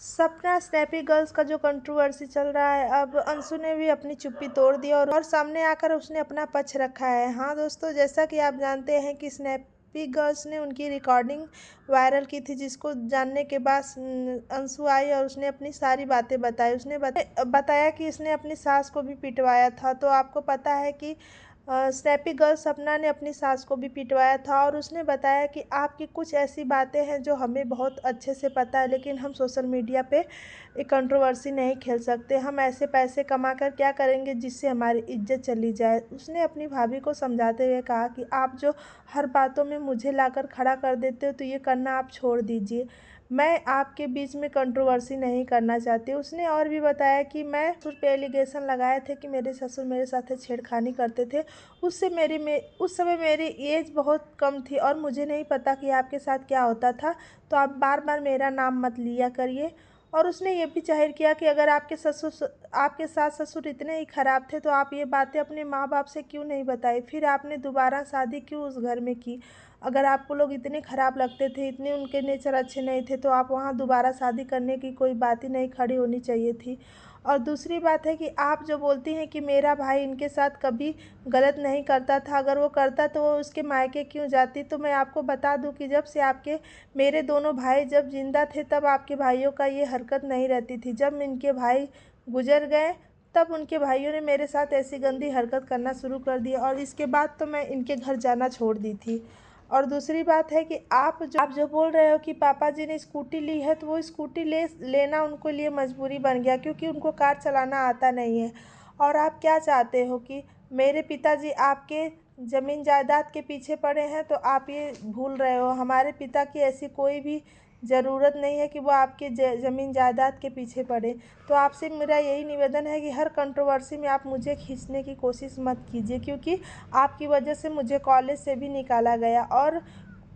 सपना snappy girls का जो कंट्रोवर्सी चल रहा है, अब अंशु ने भी अपनी चुप्पी तोड़ दी और सामने आकर उसने अपना पक्ष रखा है। हाँ दोस्तों, जैसा कि आप जानते हैं कि स्नैपी गर्ल्स ने उनकी रिकॉर्डिंग वायरल की थी, जिसको जानने के बाद अंशु आई और उसने अपनी सारी बातें बताई। उसने बताया कि इसने अपनी सास को भी पिटवाया था। तो आपको पता है कि स्नैपी गर्ल सपना ने अपनी सास को भी पिटवाया था और उसने बताया कि आपकी कुछ ऐसी बातें हैं जो हमें बहुत अच्छे से पता है, लेकिन हम सोशल मीडिया पे एक कंट्रोवर्सी नहीं खेल सकते। हम ऐसे पैसे कमा कर क्या करेंगे जिससे हमारी इज्जत चली जाए। उसने अपनी भाभी को समझाते हुए कहा कि आप जो हर बातों में मुझे लाकर खड़ा कर देते हो, तो ये करना आप छोड़ दीजिए। मैं आपके बीच में कंट्रोवर्सी नहीं करना चाहती। उसने और भी बताया कि मैं ससुर पे एलिगेशन लगाए थे कि मेरे ससुर मेरे साथ छेड़खानी करते थे। उस समय मेरी एज बहुत कम थी और मुझे नहीं पता कि आपके साथ क्या होता था, तो आप बार बार मेरा नाम मत लिया करिए। और उसने ये भी जाहिर किया कि अगर आपके सास ससुर इतने ही ख़राब थे, तो आप ये बातें अपने माँ बाप से क्यों नहीं बताई, फिर आपने दोबारा शादी क्यों उस घर में की। अगर आपको लोग इतने ख़राब लगते थे, इतने उनके नेचर अच्छे नहीं थे, तो आप वहाँ दोबारा शादी करने की कोई बात ही नहीं खड़ी होनी चाहिए थी। और दूसरी बात है कि आप जो बोलती हैं कि मेरा भाई इनके साथ कभी गलत नहीं करता था, अगर वो करता तो वो उसके मायके क्यों जाती। तो मैं आपको बता दूं कि जब से मेरे दोनों भाई जब जिंदा थे, तब आपके भाइयों का ये हरकत नहीं रहती थी। जब इनके भाई गुजर गए, तब उनके भाइयों ने मेरे साथ ऐसी गंदी हरकत करना शुरू कर दी और इसके बाद तो मैं इनके घर जाना छोड़ दी थी। और दूसरी बात है कि आप जो बोल रहे हो कि पापा जी ने स्कूटी ली है, तो वो स्कूटी लेना उनको लिए मजबूरी बन गया, क्योंकि उनको कार चलाना आता नहीं है। और आप क्या चाहते हो कि मेरे पिताजी आपके ज़मीन जायदाद के पीछे पड़े हैं, तो आप ये भूल रहे हो। हमारे पिता की ऐसी कोई भी ज़रूरत नहीं है कि वो आपके ज़मीन जायदाद के पीछे पड़े। तो आपसे मेरा यही निवेदन है कि हर कंट्रोवर्सी में आप मुझे खींचने की कोशिश मत कीजिए, क्योंकि आपकी वजह से मुझे कॉलेज से भी निकाला गया। और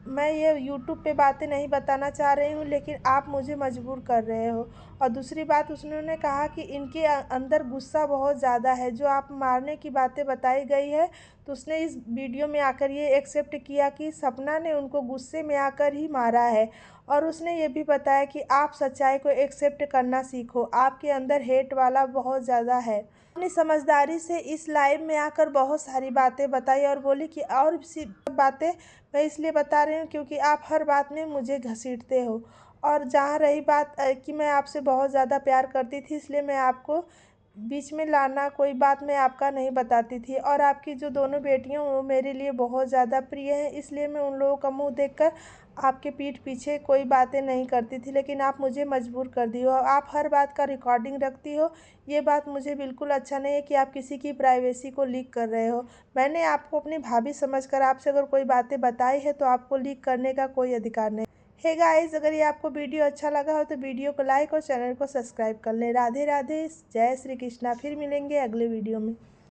मैं ये यूट्यूब पे बातें नहीं बताना चाह रही हूँ, लेकिन आप मुझे मजबूर कर रहे हो। और दूसरी बात, उन्होंने कहा कि इनके अंदर गुस्सा बहुत ज़्यादा है। जो आप मारने की बातें बताई गई है, तो उसने इस वीडियो में आकर ये एक्सेप्ट किया कि सपना ने उनको गुस्से में आकर ही मारा है। और उसने ये भी बताया कि आप सच्चाई को एक्सेप्ट करना सीखो, आपके अंदर हेट वाला बहुत ज़्यादा है। अपनी समझदारी से इस लाइव में आकर बहुत सारी बातें बताई और बोली कि और सी बातें मैं इसलिए बता रही हूँ क्योंकि आप हर बात में मुझे घसीटते हो। और जहाँ रही बात कि मैं आपसे बहुत ज़्यादा प्यार करती थी, इसलिए मैं आपको बीच में लाना कोई बात मैं आपका नहीं बताती थी। और आपकी जो दोनों बेटियां वो मेरे लिए बहुत ज़्यादा प्रिय हैं, इसलिए मैं उन लोगों का मुंह देखकर आपके पीठ पीछे कोई बातें नहीं करती थी, लेकिन आप मुझे मजबूर कर दी हो। आप हर बात का रिकॉर्डिंग रखती हो। ये बात मुझे बिल्कुल अच्छा नहीं है कि आप किसी की प्राइवेसी को लीक कर रहे हो। मैंने आपको अपनी भाभी समझकर आपसे अगर कोई बातें बताई है, तो आपको लीक करने का कोई अधिकार नहीं। हे गाइस, अगर ये आपको वीडियो अच्छा लगा हो तो वीडियो को लाइक और चैनल को सब्सक्राइब कर लें। राधे राधे, जय श्री कृष्णा। फिर मिलेंगे अगले वीडियो में।